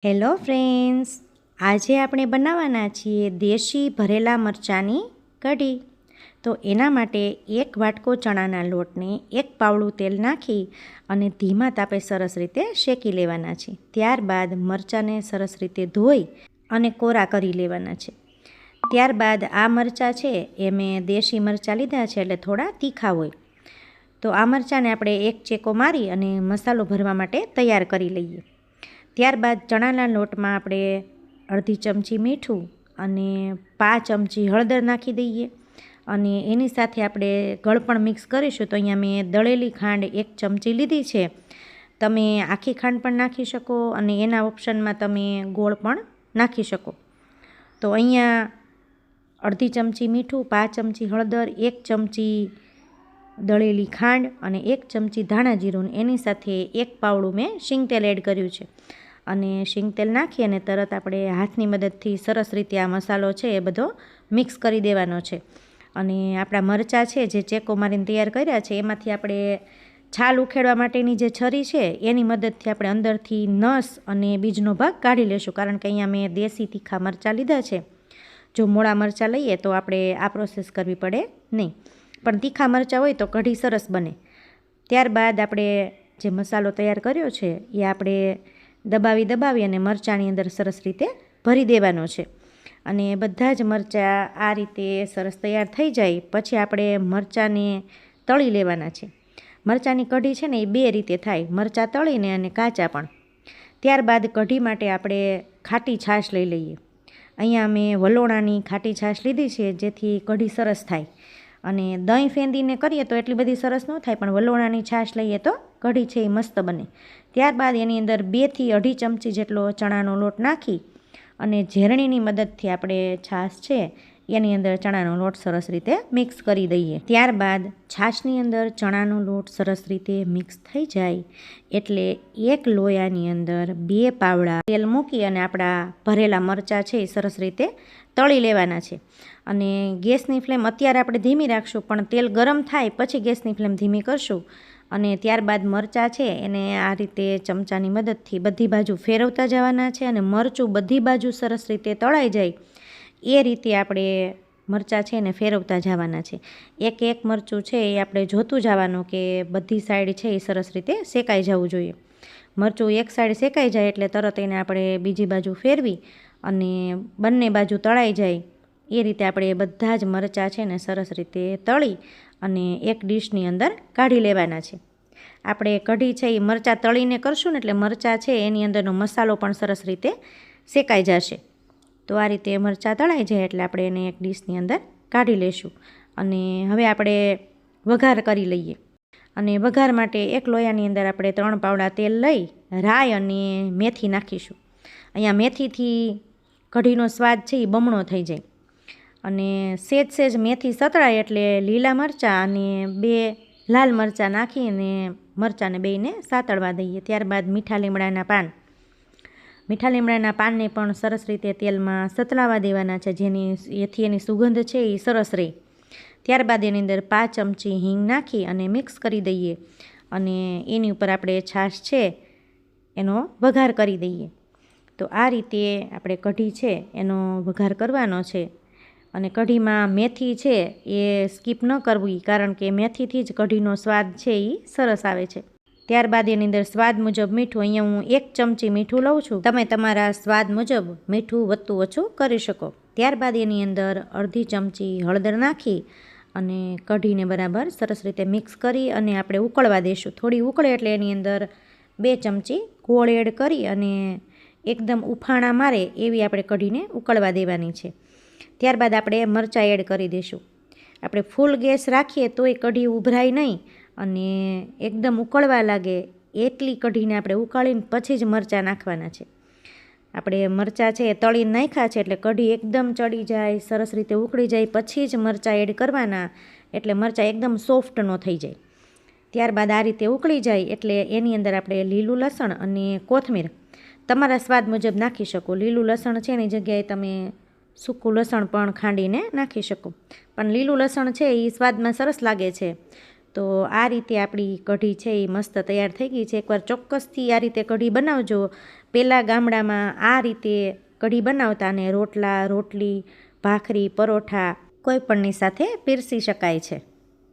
Hello friends, આજે આપણે બનાવવાના છીએ દેશી ભરેલા મરચાંની કઢી. તો એના માટે એક વાટકો ચણાના લોટને એક પાવડું તેલ નાખી અને ધીમા તાપે સરસ રીતે શેકી લેવાના છે. ત્યારબાદ મરચાંને સરસ રીતે ધોઈ અને કોરા કરી લેવાના છે. ત્યારબાદ આ મરચાં છે એ મેં દેશી મરચાં લીધા છે, એટલે થોડા તીખા હોય. તો આ મરચાંને આપણે એક ચેકો મારી અને મસાલો ભરવા માટે તૈયાર કરી લઈએ. ત્યારબાદ ચણાના લોટમાં આપણે અડધી ચમચી મીઠું અને 5 ચમચી હળદર નાખી દઈએ અને એની સાથે આપણે ગળપણ મિક્સ કરીશું. તો અહીંયા મેં દળેલી ખાંડ 1 ચમચી લીધી છે. તમે આખી ખાંડ પણ નાખી શકો અને એના ઓપ્શનમાં તમે ગોળ પણ નાખી શકો. તો અહીંયા અડધી ચમચી મીઠું, 5 ચમચી હળદર, 1 ચમચી દળેલી ખાંડ અને 1 ચમચી ધાણા જીરું, એની સાથે 1 પાવડું મેં શીંગ તેલ એડ કર્યું છે. અને શીંગ તેલ નાખી અને તરત આપણે હાથની મદદથી સરસ રીતે આ મસાલો છે એ બધો મિક્સ કરી દેવાનો છે. અને આપણા મરચાં છે જે ચેકો મારીને તૈયાર કર્યા છે, એમાંથી આપણે છાલ ઉખેડવા માટેની જે છરી છે એની મદદથી આપણે અંદરથી નસ અને બીજનો ભાગ કાઢી લેશું, કારણ કે અહીંયા મેં દેશી તીખા મરચાં લીધા છે. જો મોળા મરચાં લઈએ તો આપણે આ પ્રોસેસ કરવી પડે નહીં, પણ તીખા મરચાં હોય તો કઢી સરસ બને. ત્યારબાદ આપણે જે મસાલો તૈયાર કર્યો છે એ આપણે દબાવી અને મરચાંની અંદર સરસ રીતે ભરી દેવાનો છે. અને બધા જ મરચાં આ રીતે સરસ તૈયાર થઈ જાય પછી આપણે મરચાંને તળી લેવાના છે. મરચાંની કઢી છે ને એ 2 રીતે થાય, મરચાં તળીને અને કાચા પણ. ત્યારબાદ કઢી માટે આપણે ખાટી છાશ લઈ લઈએ. અહીંયા મેં વલોણાની ખાટી છાશ લીધી છે, જેથી કઢી સરસ થાય. અને દહીં ફેંદીને કરીએ તો એટલી બધી સરસ ન થાય, પણ વલોણાની છાશ લઈએ તો કઢી છે એ મસ્ત બને. ત્યારબાદ એની અંદર 2 થી 2.5 ચમચી જેટલો ચણાનો લોટ નાખી અને ઝેરણીની મદદથી આપણે છાશ છે એની અંદર ચણાનો લોટ સરસ રીતે મિક્સ કરી દઈએ. ત્યારબાદ છાશની અંદર ચણાનો લોટ સરસ રીતે મિક્સ થઈ જાય એટલે એક લોયાની અંદર 2 પાવડા તેલ મૂકી અને આપણા ભરેલા મરચાં છે એ સરસ રીતે તળી લેવાના છે. અને ગેસની ફ્લેમ અત્યારે આપણે ધીમી રાખશું, પણ તેલ ગરમ થાય પછી ગેસની ફ્લેમ ધીમી કરશું. અને ત્યારબાદ મરચાં છે એને આ રીતે ચમચાની મદદથી બધી બાજુ ફેરવતા જવાના છે અને મરચું બધી બાજુ સરસ રીતે તળાઈ જાય એ રીતે આપણે મરચાં છે એને ફેરવતા જવાના છે. એક મરચું છે એ આપણે જોતું જવાનું કે બધી સાઈડ છે એ સરસ રીતે શેકાઈ જવું જોઈએ. મરચું એક સાઈડ શેકાઈ જાય એટલે તરત એને આપણે બીજી બાજુ ફેરવી અને બંને બાજુ તળાઈ જાય એ રીતે આપણે બધા જ મરચાં છે ને સરસ રીતે તળી અને એક ડીશની અંદર કાઢી લેવાના છે. આપણે કઢી છે એ મરચાં તળીને કરશું ને એટલે મરચાં છે એની અંદરનો મસાલો પણ સરસ રીતે શેકાઈ જશે. તો આ રીતે મરચાં તળાઈ જાય એટલે આપણે એને એક ડીશની અંદર કાઢી લઈશું. અને હવે આપણે વઘાર કરી લઈએ. અને વઘાર માટે એક લોયાની અંદર આપણે 3 પાવડા તેલ લઈ રાઈ અને મેથી નાખીશું. અહીંયા મેથીથી કઢીનો સ્વાદ છે એ બમણો થઈ જાય. અને સેજ મેથી સતળાય એટલે લીલા મરચાં અને 2 લાલ મરચાં નાખીને મરચાંને બેયને સાતળવા દઈએ. ત્યારબાદ મીઠા લીમડાના પાનને પણ સરસ રીતે તેલમાં સતળાવા દેવાના છે, જેથી એની સુગંધ છે એ સરસ રહે. ત્યારબાદ એની અંદર 5 ચમચી હિંગ નાખી અને મિક્સ કરી દઈએ અને એની ઉપર આપણે છાશ છે એનો વઘાર કરી દઈએ. તો આ રીતે આપણે કઢી છે એનો વઘાર કરવાનો છે. અને કઢીમાં મેથી છે એ સ્કીપ ન કરવી, કારણ કે મેથીથી જ કઢીનો સ્વાદ છે એ સરસ આવે છે. ત્યારબાદ એની અંદર સ્વાદ મુજબ મીઠું, અહીંયા હું 1 ચમચી મીઠું લઉં છું, તમે તમારા સ્વાદ મુજબ મીઠું વધતું ઓછું કરી શકો. ત્યારબાદ એની અંદર અડધી ચમચી હળદર નાખી અને કઢીને બરાબર સરસ રીતે મિક્સ કરી અને આપણે ઉકળવા દઈશું. થોડી ઉકળે એટલે એની અંદર 2 ચમચી ગોળ એડ કરી અને એકદમ ઉફાણા મારે એવી આપણે કઢીને ઉકળવા દેવાની છે. ત્યારબાદ આપણે મરચાં એડ કરી દઈશું. આપણે ફૂલ ગેસ રાખીએ તોય કઢી ઉભરાય નહીં અને એકદમ ઉકળવા લાગે એટલી કઢીને આપણે ઉકાળીને પછી જ મરચાં નાખવાના છે. આપણે મરચાં છે એ તળીને નાખ્યા છે એટલે કઢી એકદમ ચડી જાય, સરસ રીતે ઉકળી જાય પછી જ મરચાં એડ કરવાના, એટલે મરચાં એકદમ સોફ્ટ ન થઈ જાય. ત્યારબાદ આ રીતે ઉકળી જાય એટલે એની અંદર આપણે લીલું લસણ અને કોથમીર તમારા સ્વાદ મુજબ નાખી શકો. લીલું લસણ છે એની જગ્યાએ તમે સૂકું લસણ પણ ખાંડીને નાખી શકો, પણ લીલું લસણ છે એ સ્વાદમાં સરસ લાગે છે. તો આ રીતે આપણી કઢી છે એ મસ્ત તૈયાર થઈ ગઈ છે. એકવાર ચોક્કસથી આ રીતે કઢી બનાવજો. પહેલાં ગામડામાં આ રીતે કઢી બનાવતા અને રોટલા, રોટલી, ભાખરી, પરોઠા કોઈ પણની સાથે પીરસી શકાય છે.